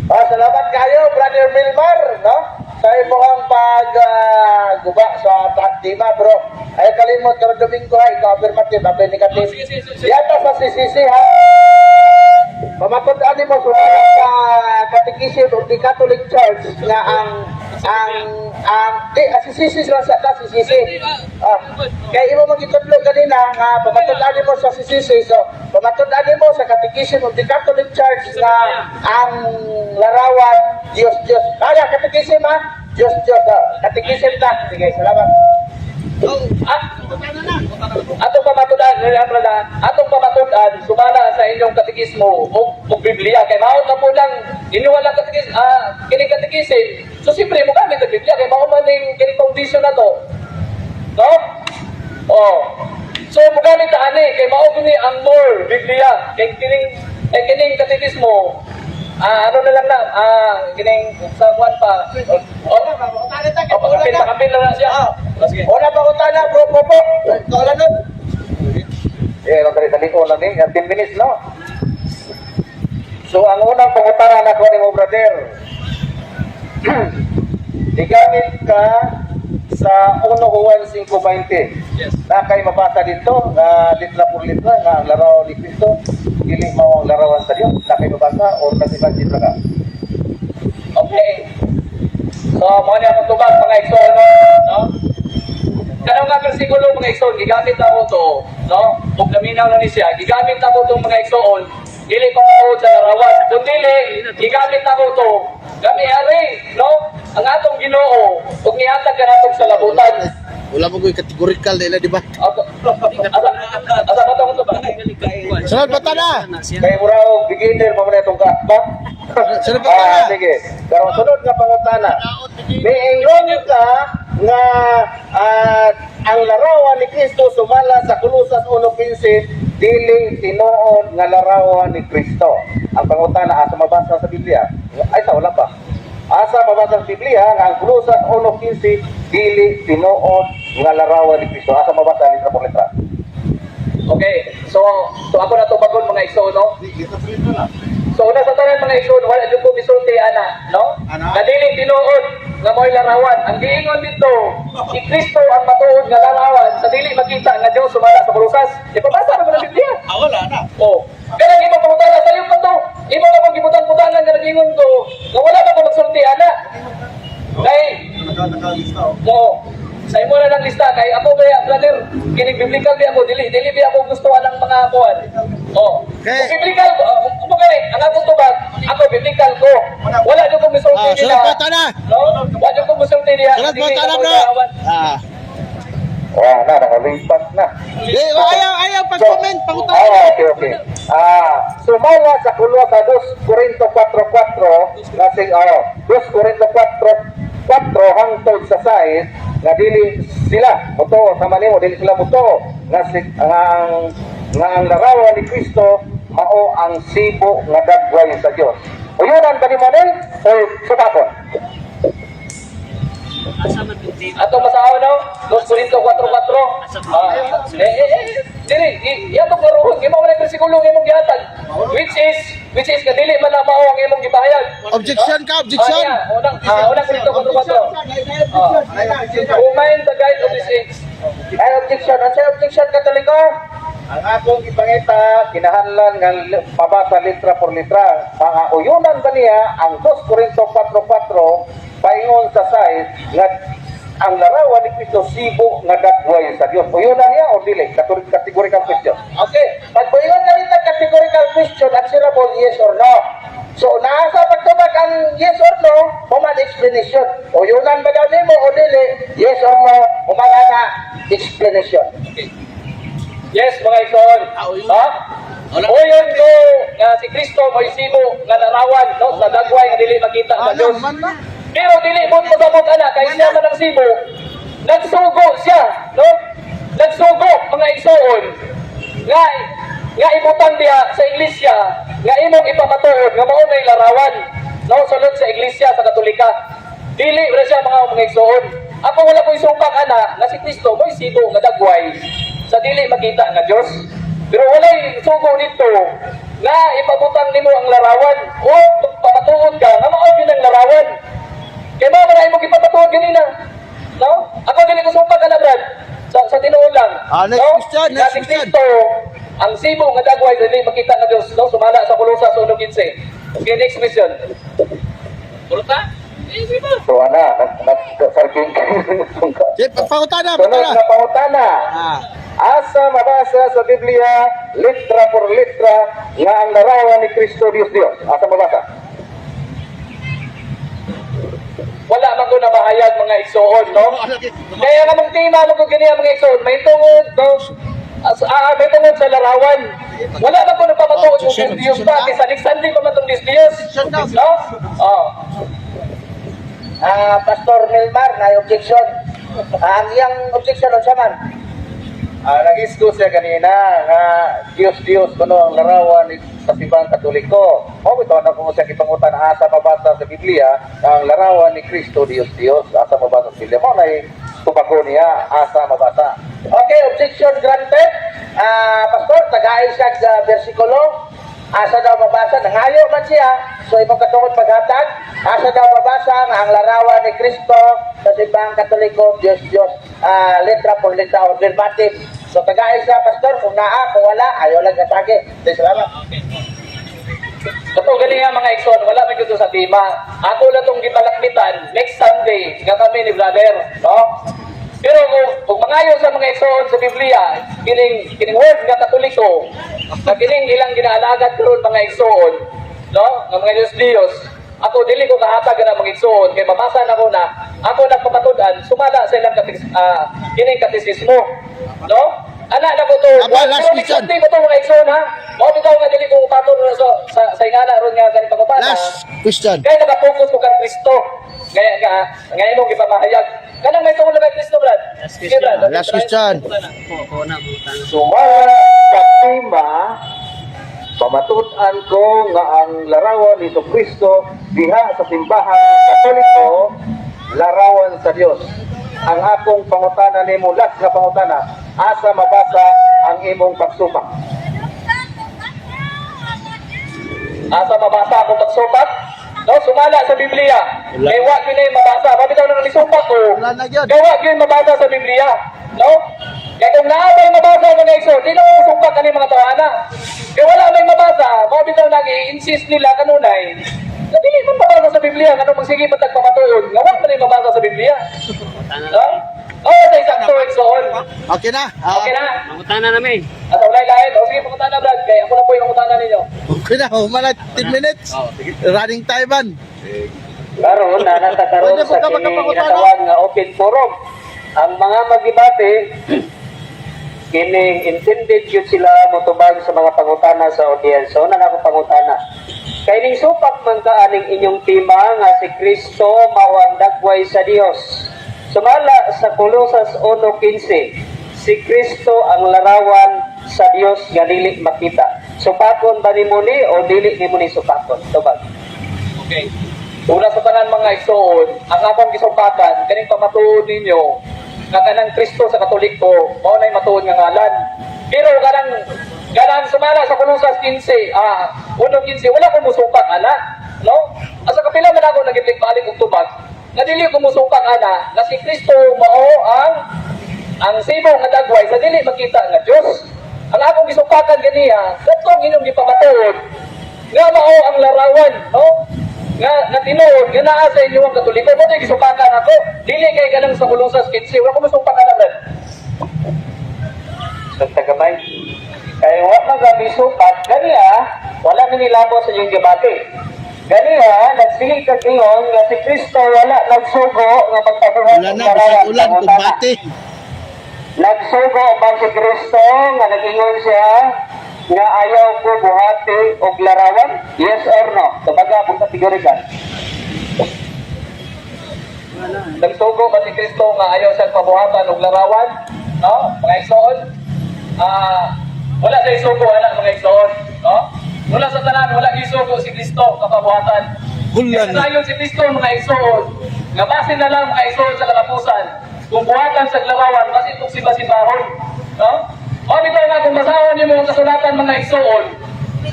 Salamat kayo, Brother Milmar, no? Sa imong pag-guba sa tema, bro. Ay kalimot karong Domingo ay ikaw affirmative, abay negative. Yata sa sisisi ha. Pamatod-ani mo sumala ka katikisin o di Catholic Church nga sisisi lang sa ta sisisi. Kaya imo magitudlo kanina nga pamatod-ani mo sa sisisi. So, pamatod-ani mo sa katikisin o di Catholic Church nga ang larawan Diyos. Kaya katikisin ha? Diyos. Katikisin ta. Sige, salamat. Atong pamatudan sumala sa inyong katekismo o Biblia kay mao na po lang iniwala kining katikisin. So siyempre mo gamit ang Biblia kay mao man ning kining foundation na to. No? So mo gamit ani kay mao guni ang more Biblia kay kining katekismo. Ano na lang na, kining sa kuwan pa. Kapil na siya. Una pa utana, bro, popo. Kala nun. Tali ko lang 10 minutes, no? So, ang unang pangutara na ko ni mo, brother. Igamit ka sa 1 Juan 5:20. Yes. Na kay mabasa dito, litra por litra, nga ang laraw ni Cristo, dili mo ang larawan sa Diyos, na kay mabasa o nag-imagine ka. Okay. So, mga niya akong tubag, mga eksol, no? Kaya nga versikulo, mga eksol, gigamit ako to, no? Kung naminaw na ni siya, gigamit ako to, mga eksol, dili ko matuod sa larawan. Kung dili, gigamit ako to, gami-ari, no? Ang atong Ginoo, kung nihatag ka natong sa labutan. Wala mo ko'y kategorikal nila, di ba? Asa ba ito ba? Sunod bata na! Kay muraw, beginner mo na itong ba? Sunod bata na! Sige. Pero sunod nga pangutana. Niingon ka nga ang larawan ni Kristo sumala sa Kolosas 1:15 dili tinuod nga larawan ni Kristo. Ang pangutana asa mabasa sa Biblia? Ay wala pa. Asa mabasa sa Biblia nga ang Kolosas 1:15 dili tinuod nga larawan ni Kristo. Asa mabasa litra por litra? Okay. So ako na tubagon mga iso, no? So una sa tanan mga iso, wala jud ko misulti ana, no? Kadili tinuod nga mo'y larawan. Ang giingon dito, si Kristo ang matuod nga larawan sa dili makita nga Dios sumala sa Kolosas. Ipabasa na sa Biblia. Wala na! Kanang imong pangutana sa iyo pa to. Imo na pang gibutan-butanan nga nagingon ko. Nga wala pa ko magsulti ana. Kay sa imo na lang lista kay ako ba brother, kining biblical bi ako dili bi ako gusto anang mga kuan. Okay. Biblical ko gani ang akong tubag, ako biblical ko. Wala jud ko misulti nila. Sunod bata na! No? Wala jud ko misulti niya. Sunod bata na, bro! Nakalipas na. Ayaw pag-comment, pangutana! Okay. Sumala sa Kolosas 2 Corinto 4:4 nga sing 2 Corinto 4 hangtod sa size nga dili sila muto sa manimo dili sila muto nga ang larawan ni Kristo mao ang sibo nga dagway sa Dios. Uyunan ba ni Manel o subakon? Ato masahaw no? 2 Corinto 4:4. Dili, yato karuhon kay mao na bersikulo nga imong gihatag. Which is kadili man na mao ang imong gipahayag. Objection ka, objection! Unang Corinto 4:4. Remind the guide of this age. Ay objection, ang objection Katoliko? Ang akong ipangita, kinahanglan nga mabasa litra por litra. Uyunan ba niya ang 2 Corinto 4:4 paingon sa size nga ang larawan ni Kristo sibo nga dagway sa Dios. Uyunan niya o dili? Categorical question. Okay. Pag uyunan na rin categorical question, answerable yes or no. So, nasa pagtubag ang yes or no, human explanation. Uyunan ba gani mo o dili? Yes or no, humana na explanation. Yes, mga ison. Uyon ko si Kristo mo'y sibo nga larawan no, sa dagway nga dili makita sa Dios. Pero dili mo pasabot ana kay siya man ang sibo. Nagsugo siya, no? Nagsugo mga igsoon. Nga ibutan diha sa iglesia, nga imong ipamatuod nga mao may larawan, no, sulod sa iglesia sa Katolika. Dili ra siya mga igsoon. Ako wala ko isungkang ana nga si Kristo mo'y sibo nga dagway sa dili makita nga Dios. Pero walay sugo dito nga ipabutan nimo ang larawan o pamatuod magpatuod ka, nga mao yun ang larawan. Kaya mga marami mo ipapatuod ganina. No? Ako dili ko sumpa ka na, Brad. Sa tinuod lang. Next question, Nga next si question. Kristo, ang sibo nga dagway dili makita nga Dios, no? Sumala sa Kolosas 1:15. Okay, next question. Pulutan? So nag-sarking Pangutana, Sunod pangutana. na pangutana. Asa mabasa sa Biblia, litra por litra, nga ang larawan ni Kristo Dios. Asa mabasa? Wala man ko na mahayag mga igsoon, no? Kaya nga mong tema mo ko ganyan mga igsoon, may tungod, no? May tungod sa larawan. Wala man ko na pamatuod yung Diyos pa, kasi sanik-sandi pa man itong Diyos. No? Pastor Milmar na objection. Ang iyang objection nun siya man. Nag-isgo siya kanina nga Diyos kuno ang larawan sa Simbahang Katoliko. Ito na kung siya kitungutan asa mabasa sa Biblia ang larawan ni Kristo Dios. Asa mabasa sa Biblia mo na tubago niya asa mabasa. Okay, objection granted. Pastor, tagaay siya sa versikulo. Asa daw mabasa, nangayo man siya. So, imong katungod paghatag. Asa daw mabasa nga ang larawan ni Kristo sa Simbahang Katoliko, Diyos. Letra por letra or verbatim. So, tagaay siya, Pastor. Kung naa, kung wala, ayaw lang katagi. Salamat. Ito ganyan mga igsoon, wala man dito sa tema. Ako lang itong gibalakmitan, next Sunday, nga kami ni brother, no? Pero kung mangayo sa mga igsoon sa Biblia, kining word nga Katoliko, na kining ilang ginaalagad karon mga igsoon, no? Nga mga Diyos, ako dili ko kahatag na mga igsoon, kay mabasa na ko na, ako nagpapatudan, sumala sa ilang kining katisismo, no? Ana na ko to. Last question. Hindi ko to mga igsoon, ha? Mao bitaw nga dili ko patol sa ingana ron nga ganing pagpapata. Last question. Kaya naka-focus ko kang Kristo. Ngayon mo ipamahayag. Kanang may tungkol na kay Kristo, Brad. Last question. Sumala sa tema, pamatudan ko nga ang larawan ni Kristo diha sa Simbahang Katoliko, larawan sa Dios. Ang akong pangutana nimo, last na pangutana, asa mabasa ang imong pagsupak? Asa mabasa akong pagsupak? No, sumala sa Biblia. Kaya wag yun na yung mabasa. Mabitaw na ng isupak ko. Wala na yun. Kaya wag yun mabasa sa Biblia. No? Kaya kung naabay mabasa mga iso, di na mo sumpak ka mga tawana. Kaya wala may mabasa, mabitaw na i-insist nila kanunay. Na dili mo mabasa sa Biblia. Ano magsige pa tagpamatuod? Nga wag mo na yung mabasa sa Biblia. No? Oo, sa isang tuwid soon. Okay na. Okay na? Mangutana namin. At ulay lahat. O sige, pangutana, Brad. Kaya ako na po yung pangutana ninyo. Okay na. Humala 10 minutes. Running time man. Karon na nagkakaroon Pwede po sa ka kining magkapangutana? ginatawag nga open forum. Ang mga magdebate kining intended yun sila motubag sa mga pangutana sa audience. So, na ako pangutana. Kay ning supak man ka aning inyong tema nga si Kristo mao ang dagway sa Dios. Sumala sa Kolosas 1:15, si Kristo ang larawan sa Dios nga dili makita. Supakon ba nimo ni o dili nimo ni supakon? Tubag. Okay. Una sa tanan mga igsoon, ang akong gisumpatan, kaning pamatuod ninyo, nga kanang Kristo sa Katoliko, mao nay matuod nga ngalan. Pero kanang sumala sa Kolosas 15, 1:15, wala ko musumpak ana, no? Asa kapila man ako nagibalik-balik og tubag, nga dili ko musumpak ana, nga si Kristo mao ang sibo nga dagway sa dili makita nga Dios. Ang akong gisumpatan ganiya, katong inyong gipamatuod, nga mao ang larawan, no? Nga tinuod, nga naa sa inyo ang Katoliko, mo tayo gisumpakan ako. Dili kay ganang sa Kolosas 15, wala ko masumpakan na, Brad. Nagtagamay. Kaya wala magabi sukat, ganiya, wala nilabo sa inyong debate. Ganiya, nagsigil ka ngayon nga si Kristo wala nagsugo nga magpabuhat Wala na. Bisag ulan. Kumbate. Nagsugo ba si Kristo nga nag-ingon siya nga ayaw ko buhati og larawan? Yes or no? Tabaga kung kategorikan. Nagsugo ba si Kristo nga ayaw siyang pabuhatan og larawan? No? Mga igsoon? Wala sa isugo, anak mga igsoon. No? Wala sa tanan, wala isugo si Kristo kapabuhatan. Hulan na. Kaya si Kristo mga igsoon, nga basin na lang mga igsoon sa katapusan. Kung buhatan sa larawan, kasi itong siba-sibahon. No? O bitaw na kung basahan niyo mga kasulatan mga igsoon.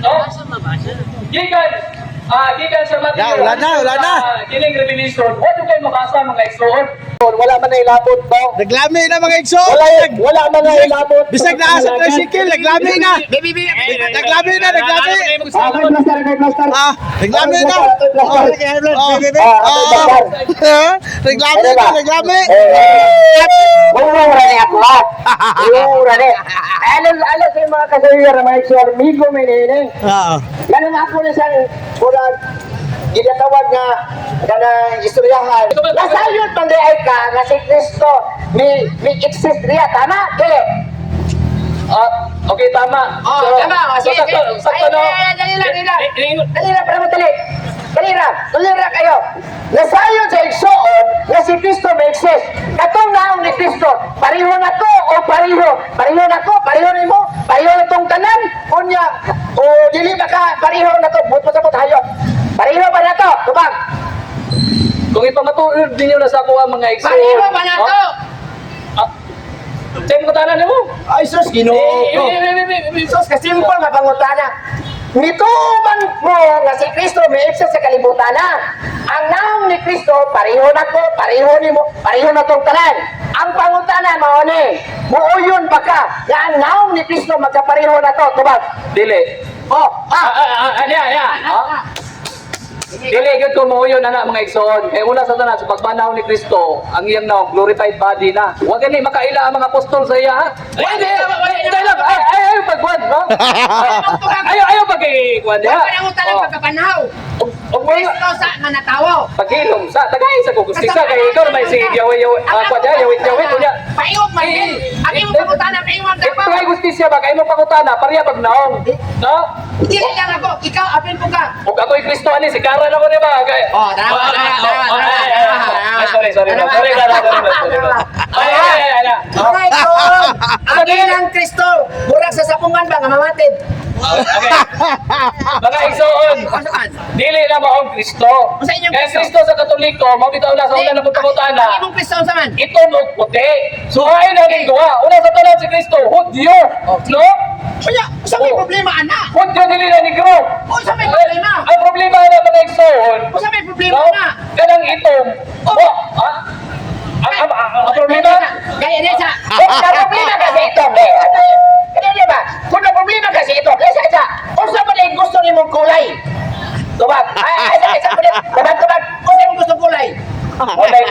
No? Gikan, gikan sa Mateo. Ya, wala na. Kining revelation. What do kayo makasa mga igsoon? Wala man na ilabot daw. Naglami na mga igso. Wala man na ilabot. Bisag na sa tricycle, naglami na. Naglami na. Naglami na. Naglami. Mura ni ako ha. Mura ni. Alam sa mga kasayar mga igsoon, migo minini. Ganun ako na sa kurang ginatawag nga kanang istoryahan. Nasayod man di ay ka nga si Kristo may exist riya, tama? Dili. Okay, tama. Tama. Sige. Sakto no. Dali lang, para mo dali. Tulira kayo. Nasayod sa igsoon nga si Kristo may exist. Katong naong ni Kristo, pareho na to o pareho na to, pareho nimo, pareho na tong tanan. Kunya, o dili ba ka pareho na to, buto sa tayo. Pareho ba na to? Tubag. Kung ipamatuod ninyo na sa ako ang mga igsoon. Pareho ba na to? Sa'yo ko tanan mo. Ay, sus, Ginoo. Sus, kasimple nga pangutana. Nituman mo nga si Kristo may exist sa kalibutan na. Ang naong ni Kristo, pareho na ko, pareho ni mo, pareho na tong tanan. Ang pangutana, maone, muuyon ba ka nga ang naong ni Kristo magkapareho na to, tubag? Dili. Dili gyud ko mo yun ana mga igsoon. Kay una sa tanan sa pagmanaw ni Kristo, ang iyang naong glorified body na. Wa gani makaila ang mga apostol sa iya ha. Ay pagkuan no. Ayaw pagkuan Wala ha. pa nang utang ng pagkapanaw. Og mo Kristo sa nga natawo. pagilom sa tagay sa kukustik sa kay ikaw may si yawi unya. Paiwag man din. Ang imong pangutana, paiwag ka Ito pa. ay justisya ba kay mo pangutana pareha pag naong. No? Dili lang ako. Ikaw, apil po ka. Og ako'y Kristo ani si Karan ako ni ba kay. Sorry. Mga igsoon, agin ang Kristo. Murag sa sapungan ba nga mamatid? Okay. Mga igsoon, dili na maong Kristo. Sa inyong Kaya Kristo? Kristo sa Katoliko, mabitaw na sa una na pagkakutana. Ang imong Kristo sa man. Ito mo puti. So ay na gingawa. Una sa tanan si Kristo, Hudyo. No? Kuya, sa may problema, ana. Hudyo dili na negro. Sa may problema. Ang problema na mga igsoon, Sa may problema, no? ana. Kanang itom. Ha? Ang problema? Gaya din sa... Kung na problema kasi ito, kanina ba? Kung na problema kasi ito, kaysa kung sa ba yung gusto ni mong kulay? Tubag. Ay, tubag. Kung sa'yo gusto kulay.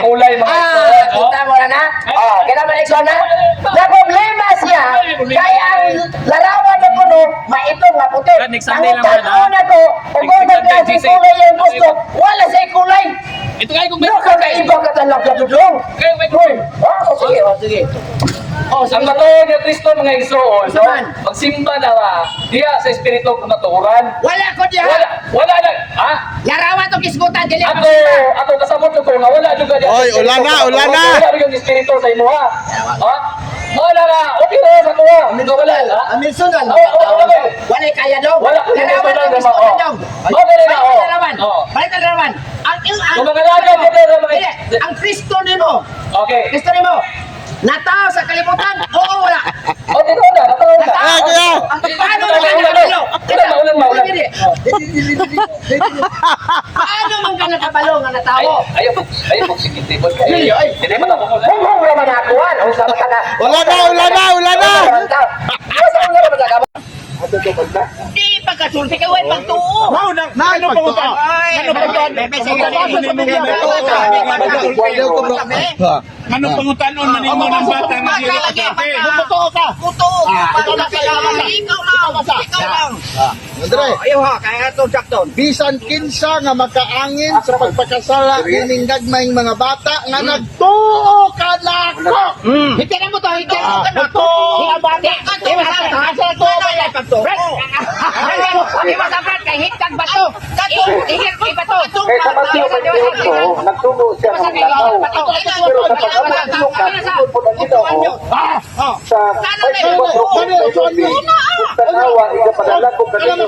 Kulay mga igsoon. no? Kita mo na? Kita mo na ikso na? Na problema siya, kaya ang larawan na ko no, maitong nga puti. Ang utang na ko, kung kung kasi kulay yung gusto, wala sa kulay. Ito kaya kung No, kakaiba ka talang katulong. Sige. Ang matuon ni Kristo mga igsoon, no? Saan? Magsimba na diya sa espiritu kamatuoran. Wala ko diya. Wala na, ha? Larawan to kisgutan, dili Ako, ako. ako kasamot ko nga wala juga diya. Oy, wala na. Wala yung espiritu sa imo ha. Ha? Wala na, okay na sa kuha. Wala, ha? Amilson na. Wala. Wala kaya daw. Wala ko Larawan to na kisgutan daw. Okay na, Balik oh. ang larawan. Oh. Balik ang larawan. Kung magalaga mo na mga... Dili, ang Kristo nimo. Okay. Kristo nimo. Natao sa kalibutan. Oo, wala. O, dito na, nataon na. Kuya. Paano man ka nakabalo? Maulan. Paano man ka nakabalo nga natao? Ayaw po sige, di ba? Hindi mo na po. Kung naman ako, ano sa mata na? Wala na. Di pagkasulti ka, huwag magtuo. Ano pangutan? Anong pangutanon man ninyo ng bata na Totoo ka. Totoo ka. Ikaw lang. Andre, Ayaw ha, kaya ito sakton. bisan kinsa nga makaangin sa pagpakasala kining gagmayng mga bata nga nagtuo ka nako. Hitiran mo to, hitiran mo to. Totoo. Kay hitag bato. Ihit kay bato. Eh, sa Mateo 28, nagtubo siya ng lakaw. Pero sa pagkakasino ka, sunod po na dito, sa 24, sa nawa, ikapadala ko kanino.